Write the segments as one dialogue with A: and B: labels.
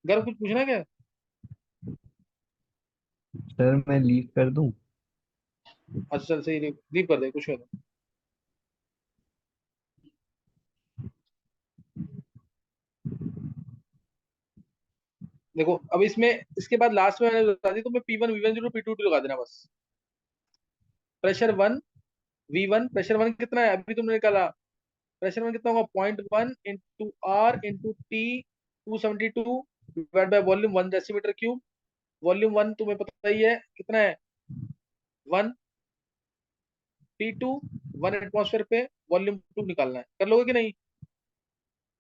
A: गर्व कुछ पूछना है क्या?
B: सर मैं लीव कर दूं?
A: अच्छा चल सही, लीव कर दे, कुछ नहीं। देखो अब इसमें, इसके बाद लास्ट में मैंने बता दी, तो मैं P1 V1 P2 लगा देना बस। Pressure one, V1, pressure one कितना है अभी तुमने निकाला? प्रेशर वन कितना होगा? 0.1 × R × T 272 divide by volume 1 decimetre cube. Volume one तुम्हें पता ही है कितना है, 1। P2 1 एटमॉस्फेयर पे, वॉल्यूम टू निकालना है, कर लोगे कि नहीं?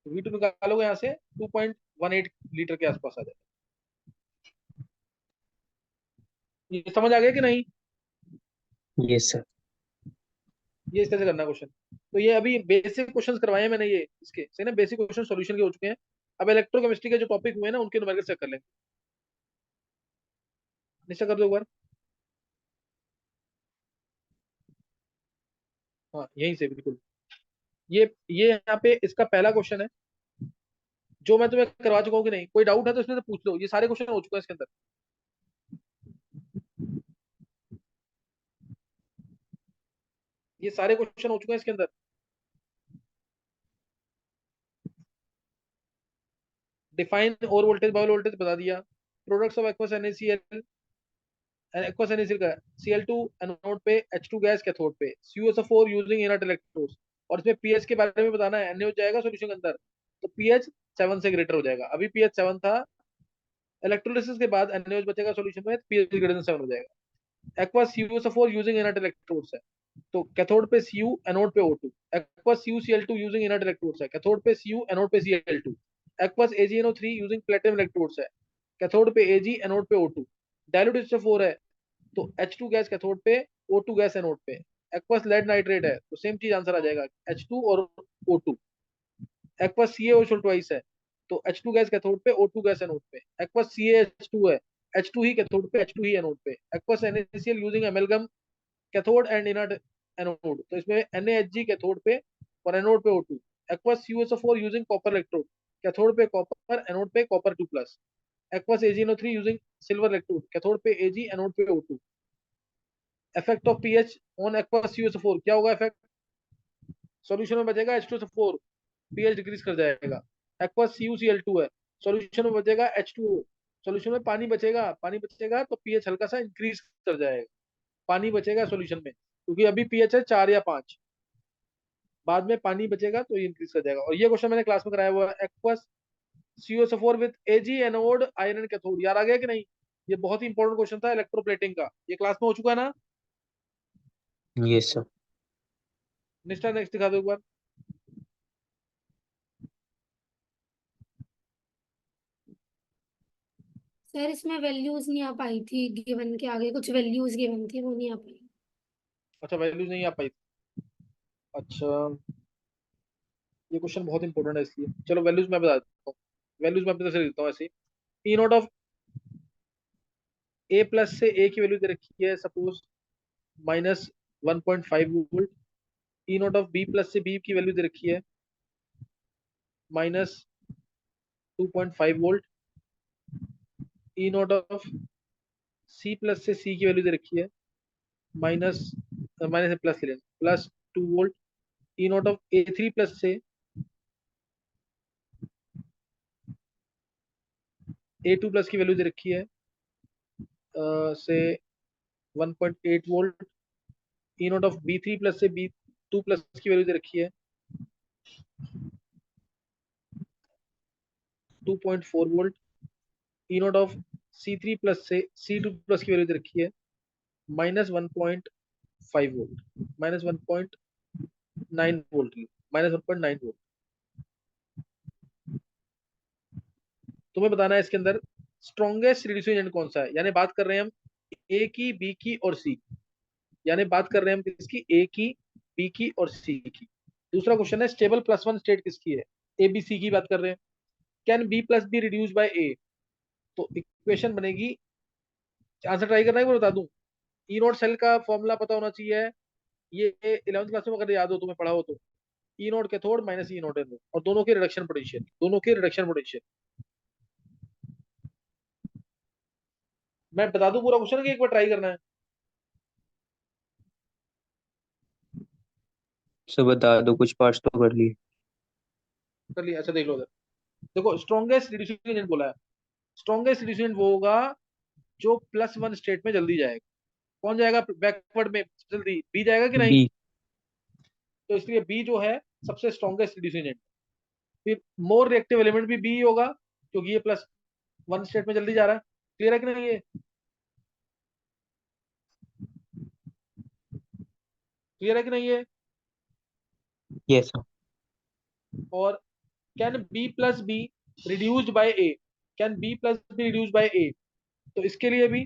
A: V2 निकालोगे यहाँ से 2.18 लीटर के आसपास आ जाएगा। ये समझ आ गया कि नहीं?
B: Yes sir.
A: ये इस तरह से करना क्वेश्चन। तो ये अभी बेसिक क्वेश्चंस करवाए हैं मैंने, ये इसके सही ना, बेसिक क्वेश्चन सॉल्यूशन के हो चुके हैं। अब इलेक्ट्रोकेमिस्ट्री के जो टॉपिक हुए हैं ना, उनके न्यूमेरिकल चेक कर लेंगे। निश्चय कर दो एक बार। हाँ यहीं से बिल्कुल। ये यहाँ पे इसका पहला क्वेश्चन है, जो मैं तुम्हें करवा चुका हूँ कि नहीं, कोई डाउट है तो इसमें से पूछ लो, ये सारे क्वेश्चन हो चुके हैं इसके अंदर। ये सारे क्वेश्चन हो चुके हैं इसके अंदर। डिफाइन और वोल्टेज बाउल वोल्टेज बता दिया। Products of aqueous NaCl, aqueous NaCl का Cl2 एनोड पे, H2 गैस कैथोड पे, CuSO4 यूजिंग इनर्ट इलेक्ट्रोड्स। और इसमें पीएच के बारे में बताना है, Na हो जाएगा सॉल्यूशन के अंदर, तो पीएच 7 से ग्रेटर हो जाएगा। अभी पीएच 7 था, इलेक्ट्रोलिसिस के बाद NaOH बचेगा सॉल्यूशन में, पीएच ग्रेटर देन 7 हो जाएगा। Aqueous CuSO4 using inert electrodes है, तो कैथोड पे Cu, एनोड पे O2। Aqueous CuCl2 using inert electrodes है, कैथोड पे Cu, एनोड पे Cl2। Aqueous AgNO3 using platinum electrodes है, कैथोड पे Ag, एनोड पे O2। डायल्यूट HCl4 है, तो H2 गैस कैथोड पे, O2 गैस एनोड पे। एक्वस लेड नाइट्रेट है, तो सेम चीज आंसर आ जाएगा, H2 और O2। एक्वस CaO ट्वाइस है, तो H2 गैस कैथोड पे, O2 गैस एनोड पे। एक्वस CaH2 है, H2 ही कैथोड पे, H2 ही एनोड पे। Aqueous NaCl using amalgam cathode and inert anode, तो इसमें NaHg कैथोड पे और एनोड पे O2। Aqueous CuSO4 using copper electrode, cathode पे कॉपर, एनोड पे copper 2+। Aqueous AgNO3 using silver electrode, cathode पे Ag, एनोड पे O2। Effect of pH on aqueous CuSO4, क्या होगा इफेक्ट? सॉल्यूशन में बचेगा H2SO4, पीएच डिक्रीज कर जाएगा। एक्वस CuCl2 है, सॉल्यूशन में बचेगा H2O, सॉल्यूशन में पानी बचेगा, पानी बचेगा तो पीएच हल्का सा इंक्रीज कर जाएगा। पानी बचेगा सॉल्यूशन में, क्योंकि अभी पीएच है 4 या 5, बाद में पानी बचेगा तो ये इंक्रीज कर जाएगा। और ये क्वेश्चन मैंने क्लास में कराया हुआ है, aqueous CuSO4 with Ag anode iron cathode, याद आ गया कि नहीं? ये बहुत ही इंपॉर्टेंट क्वेश्चन था इलेक्ट्रोप्लेटिंग का, ये क्लास में हो चुका है ना।
B: Yes sir.
A: नेक्स्ट दिखा दो एक बार।
C: सर इसमें वैल्यूज नहीं आ पाई थी, गिवन के आगे कुछ वैल्यूज गिवन थी, वो नहीं आ पाई।
A: अच्छा वैल्यूज नहीं आ पाई। अच्छा, ये क्वेश्चन बहुत इंपॉर्टेंट है इसलिए, चलो वैल्यूज मैं बता देता हूँ। वैल्यूज मैं अपनी तरफ से लिखता हूँ ऐसे ही। E naught of A plus से ए की वैल्यू दे रखी है suppose -1.5 volt. E naught of B plus से बी की वैल्यू दे रखी है -2.5 volt. E naught of C plus से सी की वैल्यू दे रखी है माइनस, माइनस प्लस ले लेना, +2 volt. E naught of A3 plus से A2 प्लस की वैल्यू दे रखी है से 1.8 volt. E naught of B3 plus से B2 प्लस की वैल्यू दे रखी है 2.4 volt. E naught of C3 plus से C2 प्लस की वैल्यू दे रखी है -1.5 वोल्ट, -1.9 वोल्ट, -1.9 वोल्ट। तुम्हें बताना है इसके अंदर स्ट्रॉन्गेस्ट रिड्यूसिंग एजेंट कौन सा है, यानी बात कर रहे हैं हम ए की, बी की और सी की। यानी बात कर रहे हैं हम किसकी, ए की, बी की और सी की। दूसरा क्वेश्चन है स्टेबल +1 स्टेट किसकी है, ए बी सी की बात कर रहे हैं। Can B plus be reduce by A, तो इक्वेशन बनेगी, आंसर ट्राई करना है वो बता दूं। ई नोट सेल का फॉर्मूला पता होना चाहिए, ये 11th क्लास में अगर याद हो, तुम्हें पढ़ा हो तो। ई नोट कैथोड माइनस ई नोट एनोड, और दोनों के रिडक्शन पोटेंशियल, दोनों के रिडक्शन पोटेंशियल। मैं बता दूं पूरा क्वेश्चन कि एक बार ट्राई करना है?
B: सर बता दो, कुछ पार्ट्स तो कर लिए।
A: कर लिया? अच्छा देख लो उधर। देखो स्ट्रॉन्गेस्ट रिड्यूसिंग एजेंट बोला है। स्ट्रॉन्गेस्ट रिड्यूसिंग एजेंट वो होगा जो +1 स्टेट में जल्दी जाएगा। कौन जाएगा बैकवर्ड में जल्दी? बी जाएगा कि नहीं?
B: बी।
A: तो इसलिए बी जो है सबसे स्ट्रॉन्गेस्ट रिड्यूसिंग एजेंट। फिर मोर रिएक्टिव एलिमेंट भी बी होगा, क्योंकि ये +1 स्टेट में जल्दी जा रहा है। क्लियर है कि नहीं ये? क्लियर है कि नहीं ये?
B: Yes sir.
A: और can B plus be reduced by A? Can B plus be reduced by A? तो इसके लिए भी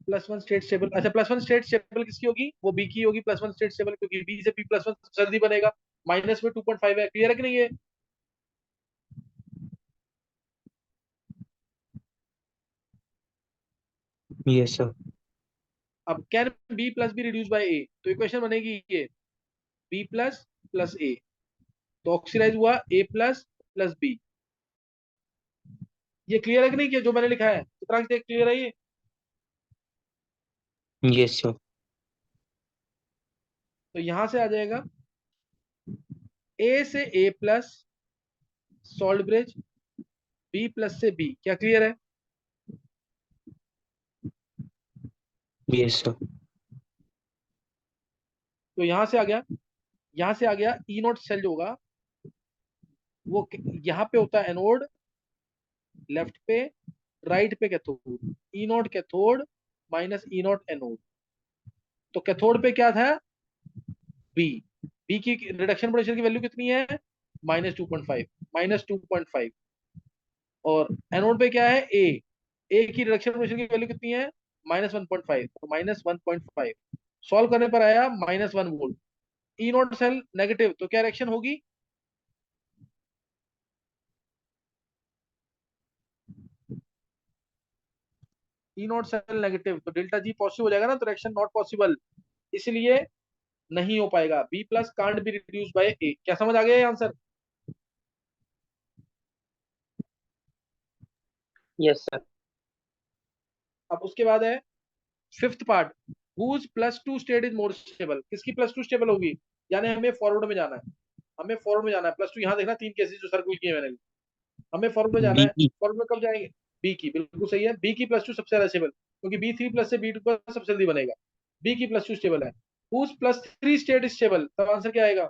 A: +1 स्टेट स्टेबल। अच्छा +1 स्टेट स्टेबल किसकी होगी? वो बी की होगी +1 स्टेट स्टेबल, क्योंकि बी से बी +1 जल्दी बनेगा। माइनस में 2.5 है। क्लियर है कि नहीं ये?
B: Yes sir.
A: अब can B plus be reduce by A? तो इक्वेशन बनेगी ये बी प्लस प्लस ए। तो ऑक्सीडाइज हुआ ए प्लस प्लस बी। ये क्लियर है कि नहीं कि जो मैंने लिखा है चित्रांश देख, क्लियर है ये?
B: Yes sir.
A: तो यहां से आ जाएगा ए से A plus salt bridge, B plus से बी। क्या क्लियर है?
B: Yes sir.
A: तो यहां से आ गया, यहां से आ गया ई नोट सेल जो होगा वो यहाँ पे होता है एनोड, लेफ्ट पे, राइट पे कैथोड। ई नोट कैथोड माइनस ई नोट एनोड। तो कैथोड पे क्या था? बी। बी की रिडक्शन पोटेंशियल की वैल्यू कितनी है? -2.5। -2.5। और एनोड पे क्या है? ए। ए की रिडक्शन पोटेंशियल की वैल्यू कितनी है? -1.5। तो -1.5 सॉल्व करने पर आया -1 वोल्ट। ई नोट सेल नेगेटिव, तो क्या रिएक्शन होगी? ई नोट सेल नेगेटिव, तो डेल्टा जी पॉजिटिव हो जाएगा ना, तो रिएक्शन नॉट पॉसिबल। इसलिए नहीं हो पाएगा। B plus can't be reduce by A. क्या समझ आ गया ये आंसर?
B: Yes sir.
A: अब उसके बाद है fifth part, whose +2 state is more stable? किसकी +2 स्टेबल होगी? यानी हमें फॉरवर्ड में जाना है। हमें फॉरवर्ड में जाना है। +2 यहाँ देखना, 3 केसेस जो सर्कुल किए मैंने। हमें फॉरवर्ड में जाना
B: बी
A: है।
B: की।
A: फॉरवर्ड में कब जाएंगे? बी की, बिल्कुल सही है। बी की +2 सबसे ज्यादा स्टेबल, क्योंकि B3+ से B2 पर सबसे जल्दी बनेगा। बी की +2 स्टेबल है। Whose +3 state stable? तब आंसर क्या आएगा?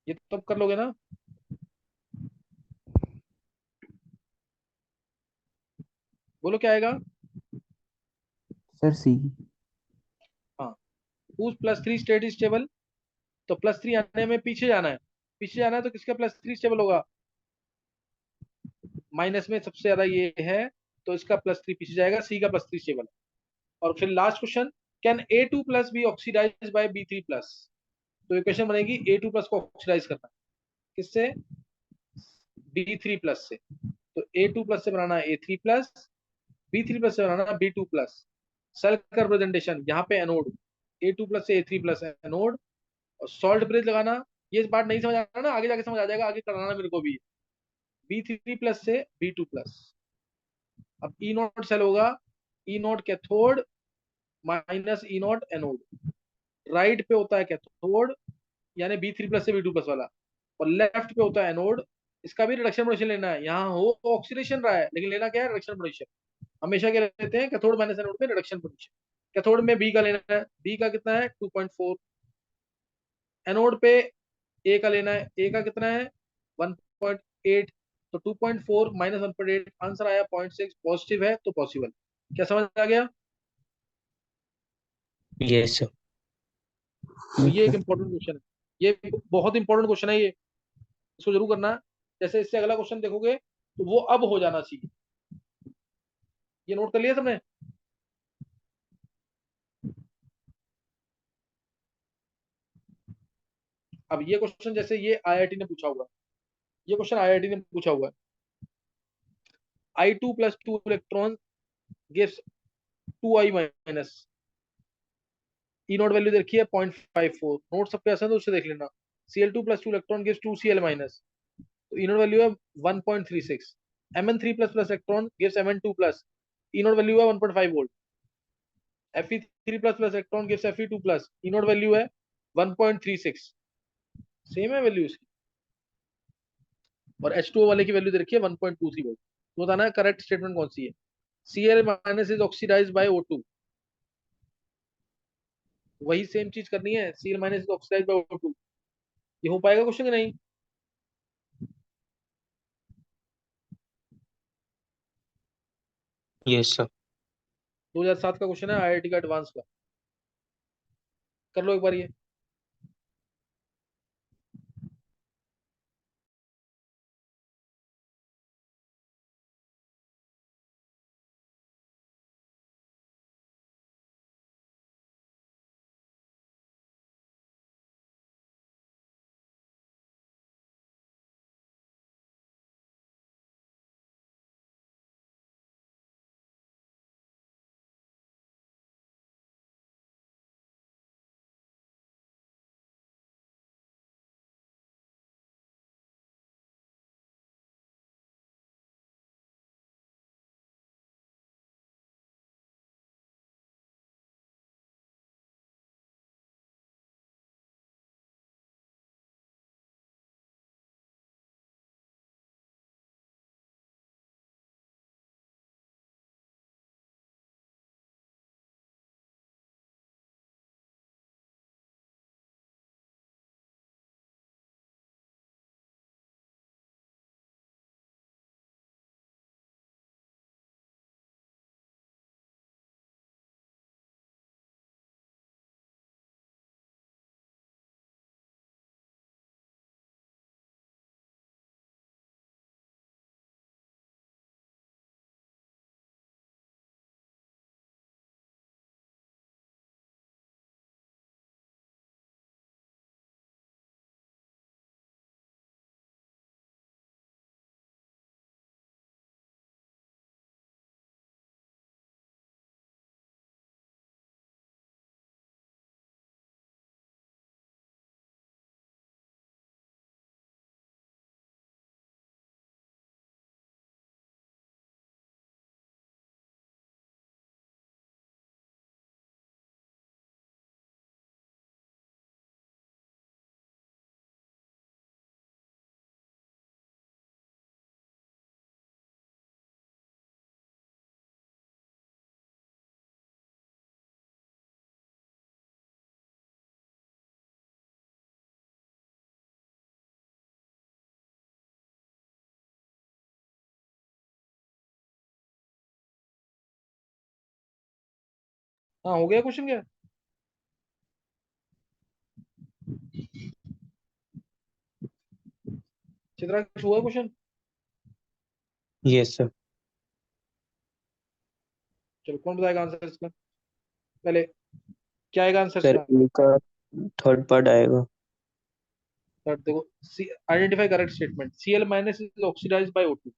A: ये तब कर लोगे ना? बोलो क्या आएगा?
D: Sir C.
A: हाँ। Whose +3 state stable? तो +3 आने में पीछे जाना है। पीछे जाना है तो किसका +3 स्टेबल होगा? माइनस में सबसे ज्यादा ये है, तो इसका +3 पीछे जाएगा। सी का +3 स्टेबल है। और फिर last question, can A2+ be oxidise by B3+? तो इक्वेशन बनेगी A2+ को ऑक्सीडाइज करना। किससे? B3+ से। तो A2+ से बनाना है A3+, B3+ से बनाना है B2+। सेल का रिप्रेजेंटेशन यहाँ पे एनोड, A2+ से A3+ एनोड। और सॉल्ट ब्रिज लगाना। ये पार्ट नहीं समझ आ रहा ना, आगे जाके समझ आ जाएगा, आगे कराना मेरे को भी। B3+ से B2+। अब ई नोट सेल होगा, ई नोट कैथोड माइनस ई नोट एनोड। राइट पे होता है कैथोड, यानी B3+ से B2+ वाला। और लेफ्ट पे होता है एनोड। इसका भी रिडक्शन पोटेंशियल लेना है। यहाँ हो ऑक्सीडेशन रहा है, लेकिन लेना क्या है? Reduction potential. हमेशा क्या लेते हैं? कैथोड माइनस एनोड में रिडक्शन पोटेंशियल। कैथोड में बी का लेना है। बी का कितना है? 2.4। एनोड पे ए का लेना है। ए का कितना है? 1.8। तो 2.4 -1.8 आंसर आया 0.6। पॉजिटिव है तो पॉसिबल। क्या समझ आ गया?
B: Yes sir.
A: तो
D: यस
A: ये एक
D: सर।
A: इंपॉर्टेंट क्वेश्चन है। ये बहुत इंपॉर्टेंट क्वेश्चन है ये। इसको जरूर करना। जैसे इससे अगला क्वेश्चन देखोगे तो वो अब हो जाना चाहिए। ये नोट कर लिया तुमने? अब ये क्वेश्चन जैसे ये आईआईटी ने पूछा हुआ है। ये क्वेश्चन आईआईटी ने पूछा हुआ है। I2+2 electron gives 2I-। ई नोट वैल्यू देखिए 0.54। नोट सबके आसान है, उससे देख लेना। Cl2+2 electron gives 2Cl-। तो ई नोट वैल्यू है 1.36। Mn3 plus plus electron gives Mn2 plus, E naught value है 1.5 volt. Fe3 plus plus electron gives Fe2 plus, E naught value है 1.36। सेम है वैल्यू इसकी, और H2O वाले की वैल्यू दे रखी है 1.23 वोल्ट। तो बताना है करेक्ट स्टेटमेंट कौन सी है। Cl minus is oxidised by O2, वही सेम चीज करनी है, Cl minus is oxidised by O2। ये हो पाएगा क्वेश्चन कि नहीं?
B: Yes sir.
A: 2007 का क्वेश्चन है, IIT का एडवांस का, कर लो एक बार ये। हाँ हो गया क्वेश्चन क्या? चित्रा कुछ हुआ क्वेश्चन?
B: Yes sir.
A: चलो कौन बताएगा आंसर इसका पहले, क्या आएगा आंसर
B: सर
A: इसका?
B: इनका थर्ड पार्ट आएगा।
A: सर देखो, identify correct statement. Cl minus is oxidised by O2,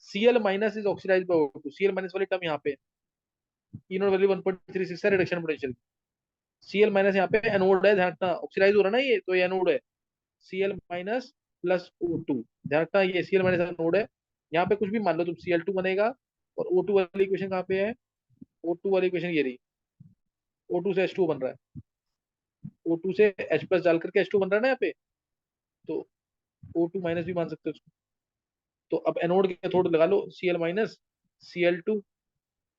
A: Cl minus is oxidised by O2, Cl minus वाली टर्म यहाँ पे, ई नोट वैल्यू 1.36 है रिडक्शन पोटेंशियल। Cl माइनस यहाँ पे एनोड है, ध्यान रखना ऑक्सीडाइज हो रहा है ना ये, तो ये एनोड है। Cl माइनस प्लस O2, ध्यान रखना ये Cl माइनस एनोड है। यहाँ पे कुछ भी मान लो तुम, Cl2 बनेगा, और O2 वाली इक्वेशन कहाँ पे है? O2 वाली इक्वेशन ये रही, O2 से H2 बन रहा है, O2 से H प्लस डाल करके H2 बन रहा है ना यहाँ पे, तो O2 माइनस भी मान सकते हो उसको। तो अब एनोड के कैथोड लगा लो, Cl माइनस, Cl2,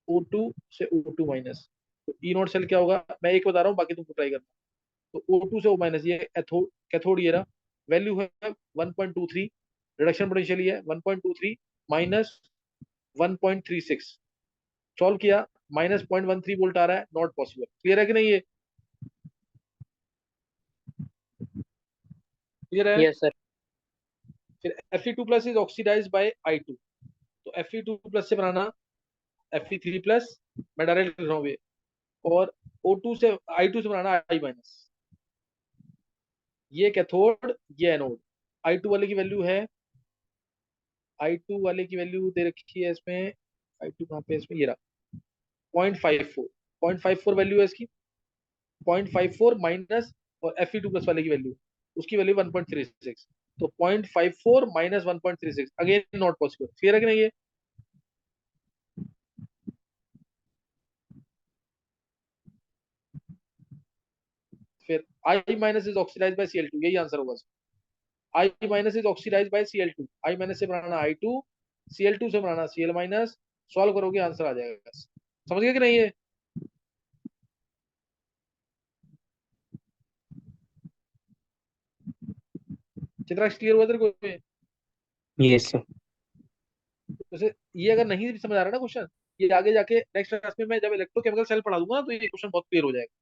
A: O2 से O2 माइनस, तो ई नोट सेल क्या होगा, मैं एक बता रहा हूँ बाकी तुमको ट्राई करना। तो O2 से O माइनस, ये कैथोड ये रहा, वैल्यू है 1.23, रिडक्शन पोटेंशियल ये है 1.23 माइनस 1.36, सॉल्व किया, माइनस 0.13 वोल्ट आ रहा है, नॉट पॉसिबल। क्लियर है कि नहीं ये? क्लियर है?
B: Yes sir.
A: फिर Fe2 plus is oxidise bye I2, तो Fe2 प्लस से बनाना Fe3 प्लस, मैं डायरेक्ट लिख रहा हूँ ये, और O2 से I2 से बनाना I माइनस, ये कैथोड ये एनोड। I2 वाले की वैल्यू है, I2 वाले की वैल्यू दे रखी है इसमें, I2 कहाँ पे है इसमें, ये रहा 0.54, 0.54 वैल्यू है इसकी, 0.54 माइनस, और Fe2 प्लस वाले की वैल्यू, उसकी वैल्यू 1.36, तो 0.54 minus 1.36 again not possible. Clear है कि नहीं? ये फिर I minus is oxidise by Cl2, यही आंसर होगा। I minus is oxidise by Cl2, I minus से बनाना I2, Cl2 से बनाना Cl माइनस, सॉल्व करोगे आंसर आ जाएगा। समझ गए कि नहीं? ये चित्राक्ष क्लियर हुआ तेरे को?
B: Yes sir.
A: जैसे ये अगर नहीं भी समझ आ रहा ना क्वेश्चन, ये आगे जाके नेक्स्ट क्लास में मैं जब इलेक्ट्रोकेमिकल सेल पढ़ा दूंगा ना, तो ये क्वेश्चन बहुत क्लियर हो जाएगा।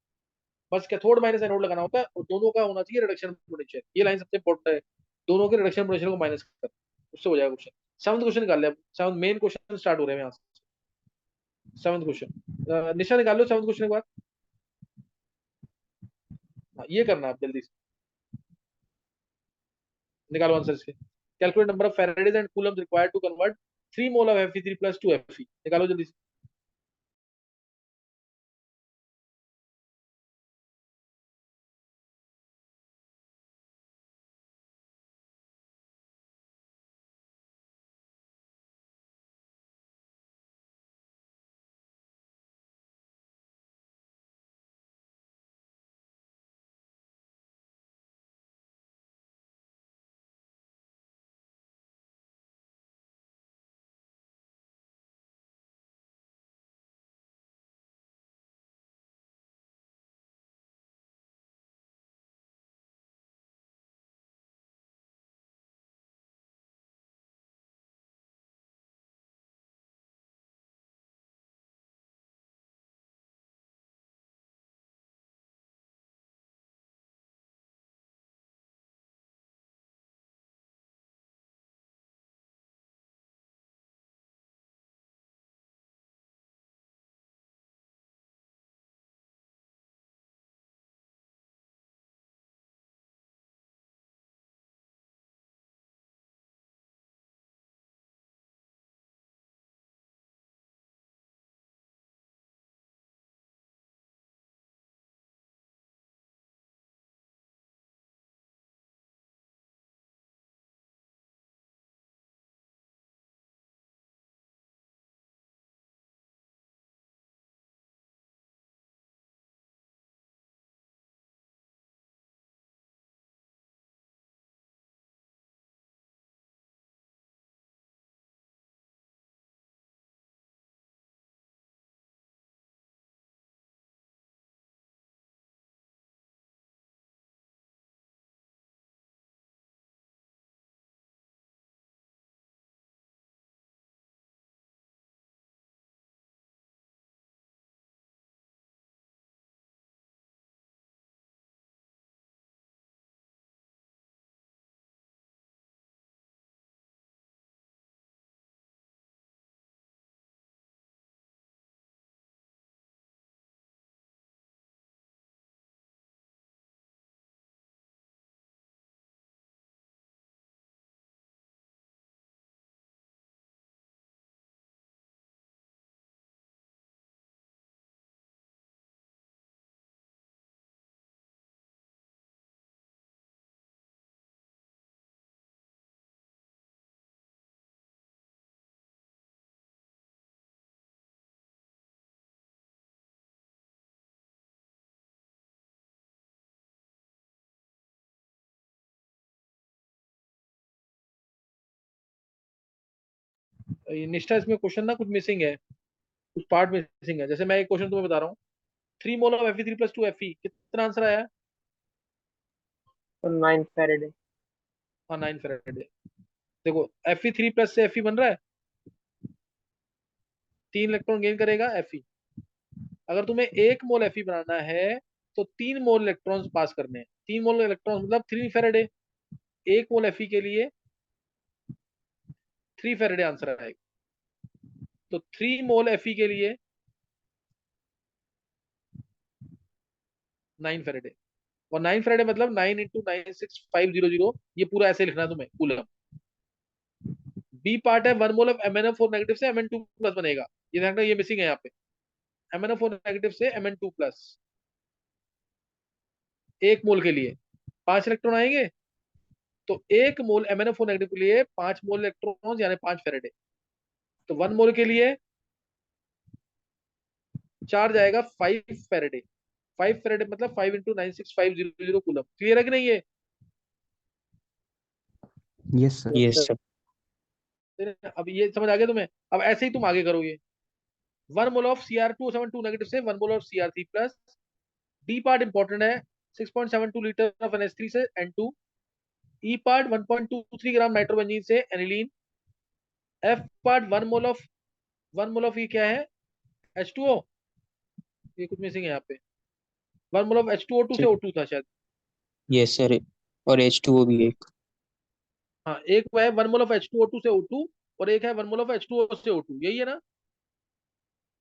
A: बस कैथोड माइनस एनोड लगाना होता है और दोनों का होना चाहिए रिडक्शन पोटेंशियल। ये लाइन सबसे इंपॉर्टेंट है, दोनों के रिडक्शन पोटेंशियल को माइनस कर, उससे हो जाएगा क्वेश्चन। सेवंथ क्वेश्चन निकाल लिया। सेवंथ मेन क्वेश्चन स्टार्ट हो रहे हैं यहाँ से। सेवंथ क्वेश्चन निशा निकाल लो, सेवंथ क्वेश्चन के बाद। हाँ, ये करना है आप जल्दी से, निकालो आंसर इसके। Calculate number of faradays and coulombs required to convert 3 mole of Fe3 plus 2 Fe। निकालो जल्दी से। ये निष्ठा, इसमें क्वेश्चन ना कुछ मिसिंग है, कुछ पार्ट मिसिंग है। जैसे मैं एक क्वेश्चन तुम्हें बता रहा हूँ, 3 mole of Fe3 plus 2 Fe, कितना आंसर आया?
E: 9 फैराडे।
A: हाँ 9 फैराडे। देखो Fe3 प्लस से Fe बन रहा है, 3 इलेक्ट्रॉन गेन करेगा Fe। अगर तुम्हें 1 मोल Fe बनाना है तो 3 मोल इलेक्ट्रॉन्स पास करने हैं। 3 मोल इलेक्ट्रॉन मतलब 3 फैराडे। 1 मोल Fe के लिए 3 फैराडे आंसर आएगा। तो 3 मोल Fe के लिए 9 फैराडे। और 9 फैराडे मतलब 9 इंटू 96500, ये पूरा ऐसे लिखना है तुम्हें कूलम। बी पार्ट है 1 मोल ऑफ MnO4 नेगेटिव से Mn2 प्लस बनेगा। ये देखना, ये मिसिंग है यहाँ पे। MnO4 नेगेटिव से Mn2 प्लस, 1 मोल के लिए 5 इलेक्ट्रॉन आएंगे। तो 1 मोल MnO4 नेगेटिव के लिए 5 मोल इलेक्ट्रॉन यानी 5 फेरेडे। तो 1 मोल के लिए चार्ज आएगा 5 फेरेडे। 5 फेरेडे मतलब 5 × 96500 कूलम। क्लियर है कि नहीं?
D: Yes sir.
B: Yes sir.
A: अब ये समझ आ गया तुम्हें? अब ऐसे ही तुम आगे करोगे। 1 मोल ऑफ Cr272 नेगेटिव से 1 mole of Cr3 plus. D part important है। 6.72 लीटर ऑफ NH3 से N2। ई पार्ट 1.23 ग्राम नाइट्रोबेंजीन से aniline. F part 1 mole of ये क्या है? H2O। ये कुछ मिसिंग है यहाँ पे। 1 मोल ऑफ H2O2 से O2 था शायद।
B: यस सर, और H2O भी एक।
A: हाँ, एक है 1 मोल ऑफ H2O2 से O2 और एक है 1 मोल ऑफ H2O से O2, यही है ना?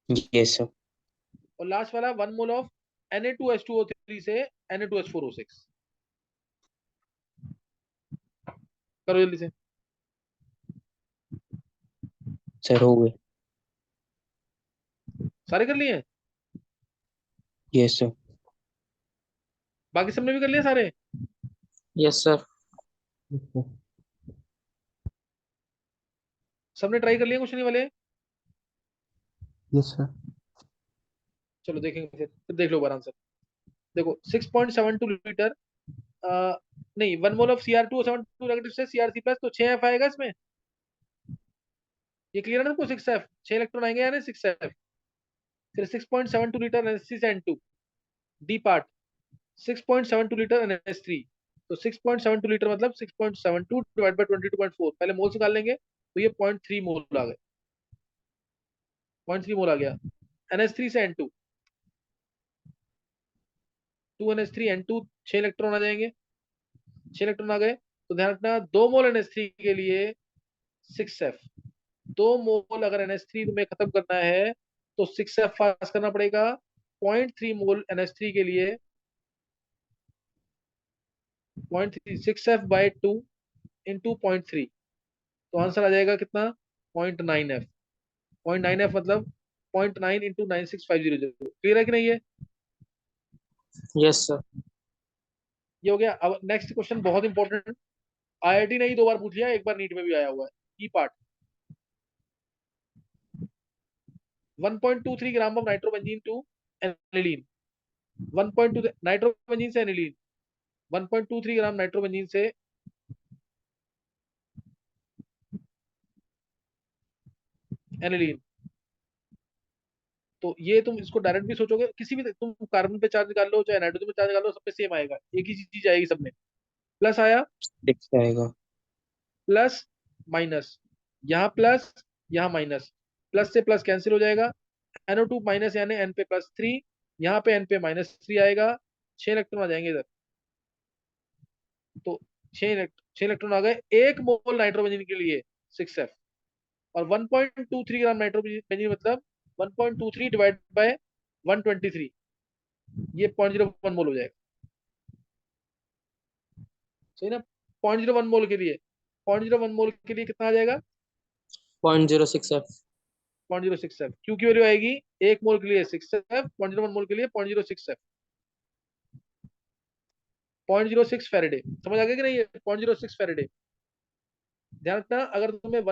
B: Yes sir.
A: और लास्ट वाला 1 मोल ऑफ Na2H2O3 से Na2H4O6। करो जल्दी से।
B: सर हो गए।
A: सारे कर लिए हैं?
B: Yes sir.
A: बाकी सबने भी कर लिए सारे?
B: Yes sir.
A: सबने ट्राई कर लिए क्वेश्चन वाले?
D: Yes sir.
A: चलो देखेंगे फिर देख लो आराम से। देखो 6.72 लीटर नहीं, 1 मोल ऑफ Cr272 नेगेटिव से Cr3 प्लस, तो 6F आएगा इसमें। ये क्लियर है ना आपको? 6F, 6 इलेक्ट्रॉन आएंगे यानी 6F। फिर 6.72 लीटर NH3 से N2। D part 6.72 litre NH3। तो 6.72 लीटर मतलब 6.72 डिवाइड बाय 22.4, पहले मोल्स निकाल लेंगे तो ये 0.3 मोल आ गए। 0.3 मोल आ गया। NH3 से N2, 2NH3 N2, 6 इलेक्ट्रॉन आ जाएंगे। 6 इलेक्ट्रॉन आ गए तो ध्यान रखना 2 मोल NH3 के लिए 6F। 2 मोल अगर NH3 तुम्हें खत्म करना है तो 6F पास करना पड़ेगा। 0.3 मोल NH3 के लिए 0.3 6F बाई 2 इंटू 0.3, तो आंसर आ जाएगा कितना? 0.9F। 0.9F मतलब 0.9 इंटू 96500। क्लियर है कि नहीं? है
B: यस सर।
A: ये हो गया। अब नेक्स्ट क्वेश्चन बहुत इंपॉर्टेंट, IIT ने ही 2 बार पूछ लिया, एक बार नीट में भी आया हुआ है। E part 1.23 gram of nitrobenzene to aniline. 1.2 nitrobenzene से एनिलीन, 1.23 ग्राम नाइट्रोबेंजीन से एनिलीन। तो ये तुम इसको डायरेक्ट भी सोचोगे, किसी भी तुम कार्बन पे चार्ज निकाल लो चाहे नाइट्रोजन पे चार्ज निकाल लो, सब पे सेम आएगा, एक ही चीज आएगी सब में। प्लस आया,
B: 6 आएगा।
A: प्लस माइनस, यहाँ प्लस यहाँ माइनस, प्लस से प्लस कैंसिल हो जाएगा। NO2 माइनस यानी N पे +3, यहाँ पे N पे -3 आएगा। 6 इलेक्ट्रॉन आ जाएंगे इधर। तो 6 इलेक्ट्रॉन आ गए। 1 मोल नाइट्रोबेंजीन के लिए 6F। और 1.23 ग्राम नाइट्रोबेंजीन मतलब 1.23 डिवाइड बाय 123, ये 0.01 मोल हो जाएगा। सही ना? 0.01 मोल के लिए, 0.01 मोल के लिए कितना आ जाएगा?
B: 0.06F।
A: 0.06F। क्यू की वैल्यू आएगी 1 मोल के लिए 6F, 0.01 मोल के लिए 0.06F। 0.06 फेरेडे। समझ आ गया कि नहीं? 0.06 फेरेडे। ध्यान रखना, अगर तुम्हें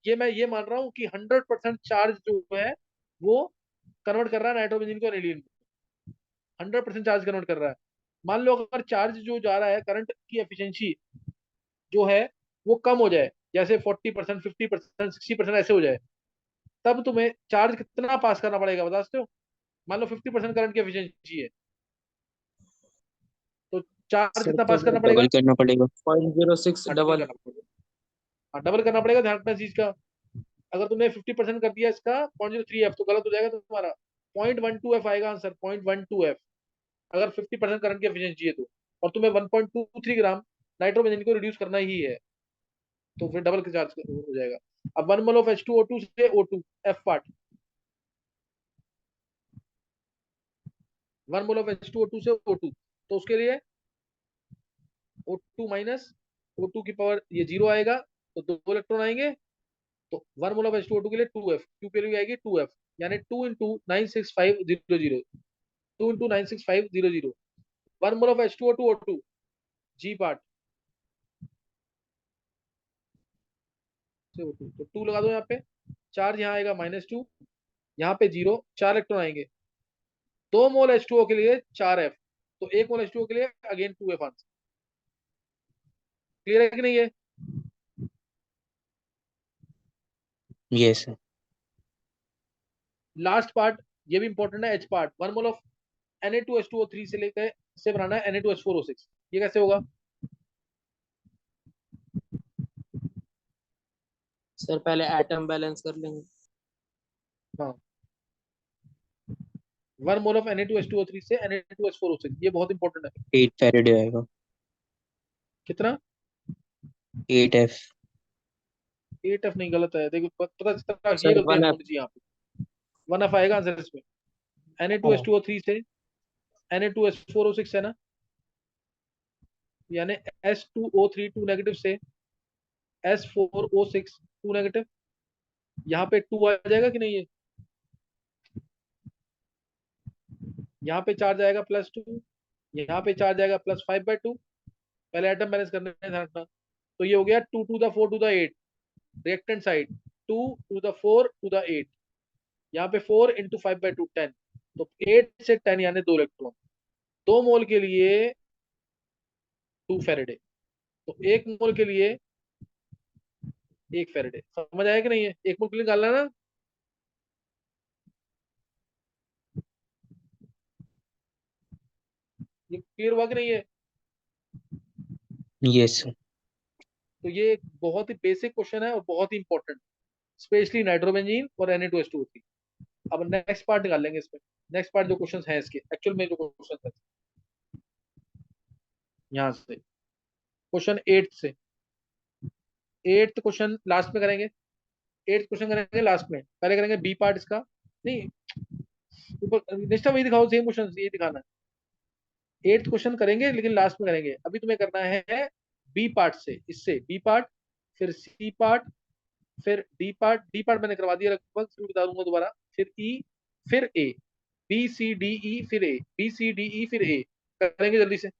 A: ये मैं ये मान रहा हूँ कि 100% चार्ज जो है वो कन्वर्ट कर रहा है नाइट्रोबेंजीन को एनिलीन में। 100% चार्ज कन्वर्ट कर रहा है। मान लो अगर चार्ज जो जा रहा है, करंट की एफिशिएंसी जो है वो कम हो जाए, जैसे 40%, 50%, 60% ऐसे हो जाए, तब तुम्हें चार्ज कितना पास करना पड़ेगा बता सकते हो? मान लो 50% करंट की एफिशिएंसी है, तो चार्ज
B: सर
A: कितना
B: तो
A: पास करना पड़ेगा?
B: डबल करना पड़ेगा, 0.06
A: हाँ, डबल
B: डबल।
A: करना पड़ेगा। हाँ, डबल करना पड़ेगा। ध्यान रखना चीज का। अगर तुमने 50% कर दिया इसका 0.03F तो गलत हो जाएगा तुम्हारा। 0.12F आएगा आंसर, 0.12F, अगर 50% करंट की एफिशिएंसी है तो। और तुम्हें 1.23 ग्राम नाइट्रोबेंजीन को रिड्यूस करना ही है, तो फिर डबल के चार्ज हो जाएगा। अब 1 मोल ऑफ H2O2 से O2, F part 1 mole of H2O2 से O2, तो उसके लिए O2 माइनस O2 की पावर ये 0 आएगा, तो 2 इलेक्ट्रॉन आएंगे। तो 1 मोल ऑफ H2O2 के लिए 2F, क्यू के लिए आएगी 2F, यानी 2 into 96500, 2 into 96500। 1 mole of H2O2 O2, जी पार्ट CO2, तो 2 लगा दो यहाँ पे, चार्ज यहाँ आएगा -2, यहाँ पे 0, 4 इलेक्ट्रॉन आएंगे। 2 मोल H2O के लिए 4F, तो 1 मोल H2O के लिए अगेन 2F आंसर। क्लियर है कि नहीं है?
B: Yes sir.
A: लास्ट पार्ट ये भी इंपॉर्टेंट है, H part. 1 mole of Na2H2O3 से लेकर से बनाना है Na2H4O6। ये कैसे होगा?
B: सर पहले एटम बैलेंस कर लेंगे।
A: हाँ, 1 मोल ऑफ Na2H2O3 से Na2H4O6, ये बहुत इंपॉर्टेंट है।
B: 8 फैराडे आएगा।
A: कितना?
B: 8F।
A: 8F नहीं, गलत है, देखो पता चलता ये
B: सर
A: गलती
B: 1F।
A: होनी चाहिए यहाँ पे। 1F आएगा आंसर इसमें। Na2H2O3 से Na2H4O6 है ना, यानी S2O3 2 नेगेटिव से S4O6 2 नेगेटिव, यहाँ पे 2 आ जाएगा कि नहीं? है यहाँ पे चार्ज आएगा +2, यहाँ पे चार्ज आएगा +5/2। पहले एटम बैलेंस करने में ध्यान रखना। तो ये हो गया 2 to the 4 to the 8, reactant side 2 to the 4 to the 8, यहाँ पे 4 into 5/2 10, तो 8 से 10 यानी 2 इलेक्ट्रॉन। 2 मोल के लिए 2 फेरेडे, तो 1 मोल के लिए 1 फेरेडे। समझ आया कि नहीं है? 1 मोल के लिए निकालना ना। ये क्लियर हुआ कि नहीं है?
B: Yes sir.
A: तो ये एक बहुत ही बेसिक क्वेश्चन है और बहुत ही इंपॉर्टेंट, स्पेशली नाइट्रोबेंजीन और Na2H2O3। अब नेक्स्ट पार्ट निकाल लेंगे इसमें। नेक्स्ट पार्ट जो क्वेश्चन है इसके एक्चुअल में जो क्वेश्चन है, यहाँ से क्वेश्चन 8 से, 8th क्वेश्चन लास्ट में करेंगे। 8th क्वेश्चन करेंगे लास्ट में, पहले करेंगे बी पार्ट इसका। नहीं, ऊपर नेक्स्ट टाइम वही दिखाओ, सेम क्वेश्चन ये दिखाना है। 8th क्वेश्चन करेंगे लेकिन लास्ट में करेंगे। अभी तुम्हें करना है बी पार्ट से, इससे बी पार्ट, फिर सी पार्ट, फिर डी पार्ट। डी पार्ट मैंने करवा दिया लगभग, फिर बता दूंगा दोबारा। फिर ई, फिर ए, B C D E, फिर ए, B C D E, फिर ए। करेंगे जल्दी से।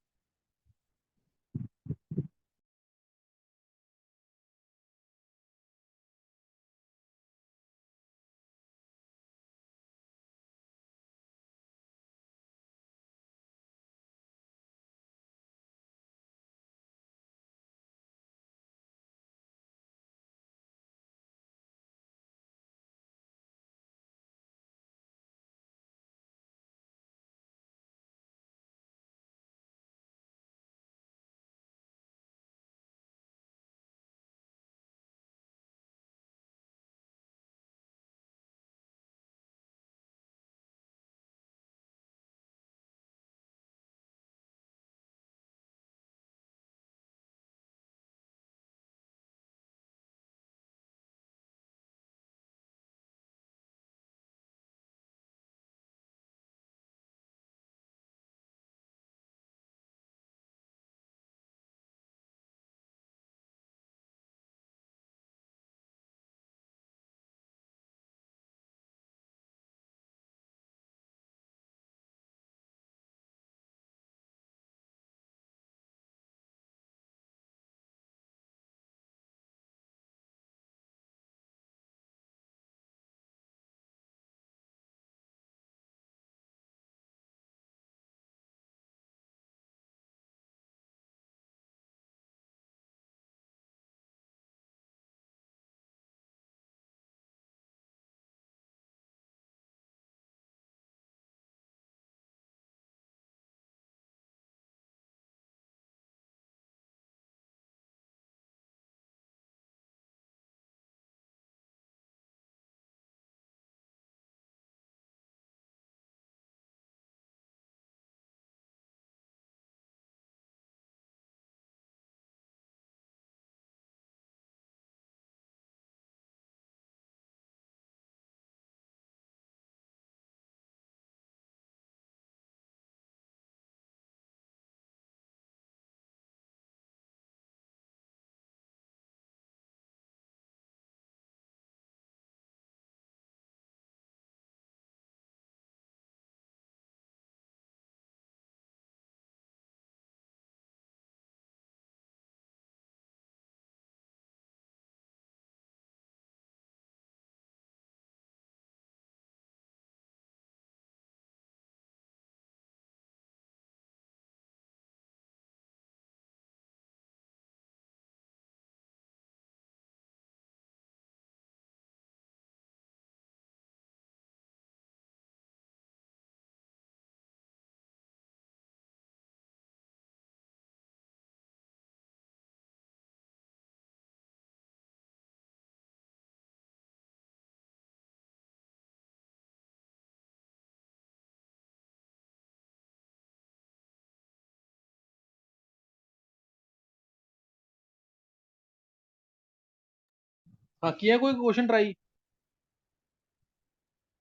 A: हाँ, किया कोई क्वेश्चन ट्राई?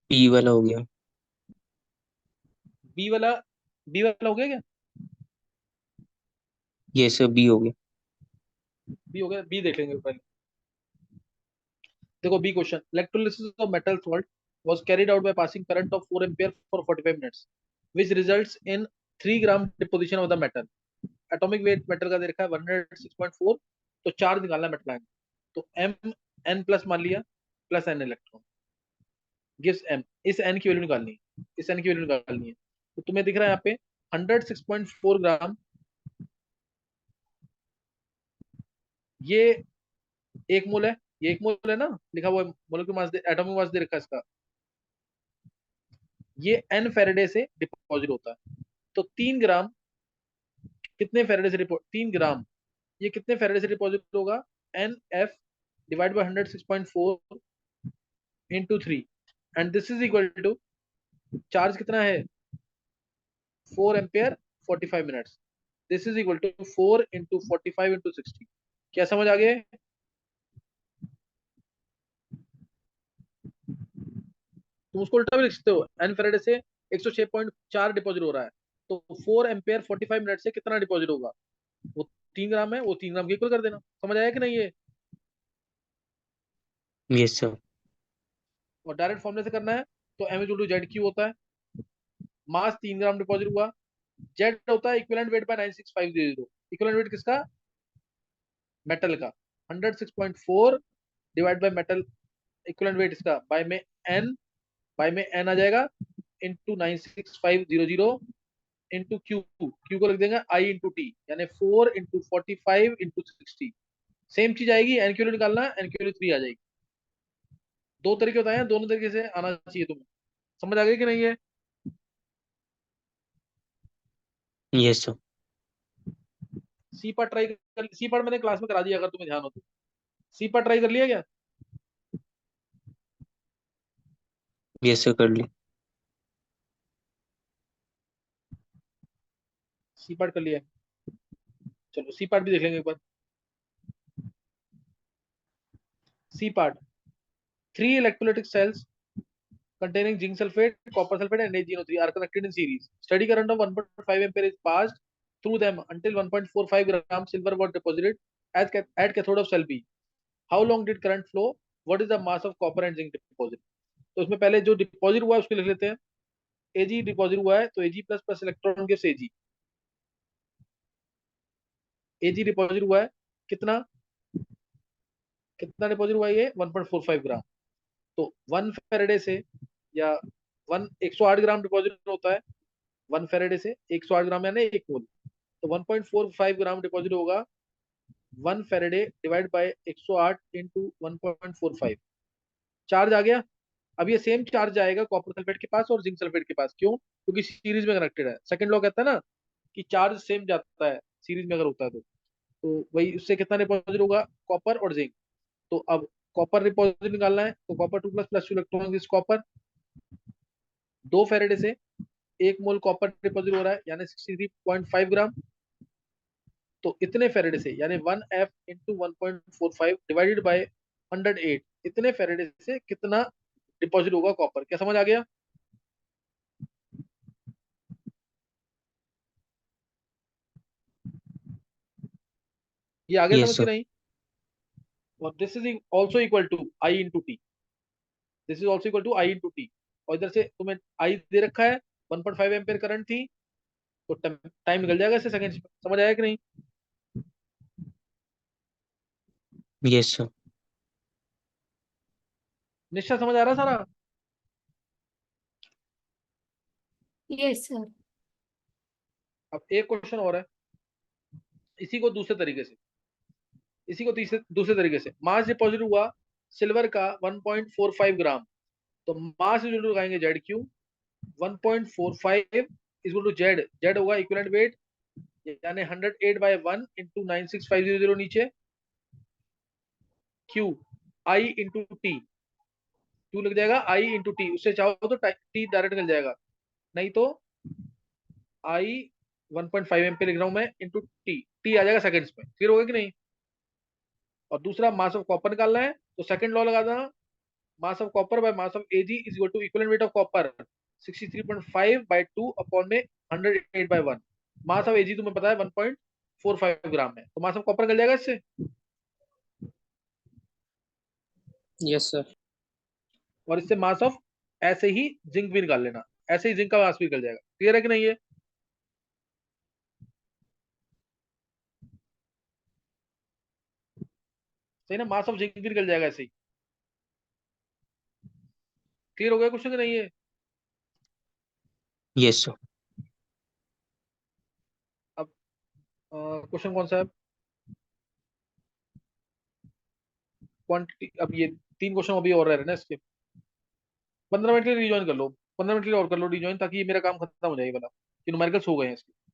B: पी वाला हो गया।
A: बी वाला, बी वाला हो गया क्या?
B: ये सर बी हो गया।
A: बी हो गया, बी देख लेंगे पहले। देखो B question, electrolysis of metal salt was carried out by passing current of 4 ampere for 45 minutes which results in 3 gram deposition of the metal. Atomic weight metal का दे रखा है 106.4, तो चार्ज निकालना है मेटल आयन। तो m n प्लस मान लिया, plus n electron gives m। इस n की वैल्यू निकालनी है, इस n की वैल्यू निकालनी है। तो तुम्हें दिख रहा है यहाँ पे 106.4 ग्राम, ये एक मोल है, ये एक मोल है ना, लिखा हुआ है मोलेक्युलर मास, एटॉमिक मास दे रखा है इसका। ये n फेरेडे से डिपॉजिट होता है। तो 3 ग्राम कितने फेरेडे से डिपॉजिट, 3 ग्राम ये कितने फेरेडे से डिपॉजिट होगा? N F divide by 106.4 into 3, and this is equal to, charge कितना है 4 ampere 45 minutes, this is equal to 4 into 45 into 60। क्या समझ आ गया? तुम उसको उल्टा भी लिख सकते हो, एन फेरेडे से 106.4 डिपॉजिट हो रहा है, तो 4 एम्पियर 45 मिनट से कितना डिपॉजिट होगा? वो 3 ग्राम है, वो 3 ग्राम की इक्वल कर देना। समझ आया कि नहीं ये?
B: Yes sir.
A: और डायरेक्ट फॉर्मूले से करना है तो M equal to Z Q होता है। मास 3 ग्राम डिपॉजिट हुआ, जेड होता है equivalent weight by 96500। Equivalent weight किसका? मेटल का। 106.4 divide by metal, equivalent weight इसका बाय में एन, बाय में एन आ जाएगा इंटू 96500 इंटू क्यू, क्यू को लिख देंगे आई इंटू टी, यानी 4 इंटू 45 इंटू 60। सेम चीज आएगी, एन क्यू निकालना, एन क्यू 3 आ जाएगी। दो तरीके बताए हैं, दोनों तरीके से आना चाहिए तुम्हें। समझ आ गई कि नहीं है?
B: Yes sir.
A: C part try कर, सी पार्ट मैंने क्लास में करा दिया अगर तुम्हें ध्यान हो तो। सी पार्ट ट्राई कर लिया क्या?
B: यस सर कर ली।
A: सी पार्ट कर लिया, चलो सी पार्ट भी देख लेंगे एक बार। C part, 3 electrolytic cells containing zinc sulfate, copper sulfate, and AgNO3 are connected in series. Steady current of 1.5 ampere is passed through them until 1.45 gram silver was deposited at cathode of cell B. How long did current flow? What is the mass of copper and zinc deposit? तो इसमें पहले जो deposit हुआ है उसको लिख लेते हैं। Ag डिपॉजिट हुआ है तो Ag plus plus electron gives Ag। Ag deposit हुआ है, कितना कितना डिपॉजिट हुआ है? ये 1.45 ग्राम। तो 1 फेरेडे से, या 108 ग्राम डिपॉजिट होता है 1 फेरेडे से, 108 ग्राम यानी 1 मोल। तो 1.45 ग्राम डिपॉजिट होगा 1 faraday divide by 108 into 1.45। Charge आ गया। अब ये सेम चार्ज आएगा कॉपर सल्फेट के पास और जिंक सल्फेट के पास, क्यों? क्योंकि सीरीज में कनेक्टेड है। सेकंड लॉ कहता है ना कि चार्ज सेम जाता है सीरीज में अगर होता है तो वही उससे कितना डिपॉजिट होगा कॉपर और जिंक। तो अब कॉपर डिपॉजिट निकालना है, तो copper 2 plus 2 electron is copper. 2 Faraday से 1 मोल कॉपर डिपॉजिट हो रहा है यानी 63.5 ग्राम। तो इतने फेरेडे से यानी 1f इंटू 1.45 डिवाइडेड बाय 108, इतने फेरेडे से कितना डिपॉजिट होगा कॉपर। क्या समझ आ गया? ये आगे
B: यस
A: समझ के
B: सर।
A: नहीं? और this is also equal to I into T, this is also equal to I into T. और इधर से तुम्हें आई दे रखा है, 1.5 एम्पियर करंट थी, तो टाइम निकल जाएगा इससे सेकंड में। समझ आया कि नहीं?
B: Yes sir.
A: निश्चय समझ आ रहा है सारा?
C: Yes sir.
A: अब एक क्वेश्चन और है, इसी को दूसरे तरीके से, इसी को तीसरे दूसरे तरीके से। मास डिपॉजिट हुआ सिल्वर का 1.45 ग्राम, तो मास इज टू लगाएंगे Z Q, 1.45 is to Z, Z होगा इक्विवेलेंट वेट यानी 108 बाय 1 इंटू 96500 नीचे, Q I into T, Q लग जाएगा आई इंटू टी, उससे चाहो तो टी डायरेक्ट निकल जाएगा, नहीं तो आई 1.5 एम्पियर लिख रहा हूं मैं इंटू टी, टी आ जाएगा सेकंड्स में। क्लियर होगा कि नहीं? और दूसरा मास ऑफ कॉपर निकालना है, तो सेकंड लॉ लगा देना, mass of copper by mass of Ag is equal to equivalent weight of copper 63.5 by 2 upon में 108 बाय 1। मास ऑफ Ag तुम्हें पता है 1.45 ग्राम है, तो मास ऑफ कॉपर निकल जाएगा इससे।
E: Yes sir.
A: और इससे मास ऑफ ऐसे ही जिंक भी निकाल लेना, ऐसे ही जिंक का मास भी निकल जाएगा। क्लियर है कि नहीं है? सही ना, मास ऑफ जिंक भी निकल जाएगा ऐसे ही। क्लियर हो गया क्वेश्चन कि नहीं है?
B: Yes sir.
A: अब क्वेश्चन कौन सा है? क्वांटिटी। अब ये 3 क्वेश्चन अभी और रह रहे हैं ना इसके। 15 मिनट के लिए रिज्वाइन कर लो, 15 मिनट के लिए और कर लो रिज्वाइन, ताकि ये मेरा काम खत्म हो जाए, ये वाला कि न्यूमेरिकल्स हो गए हैं इसके।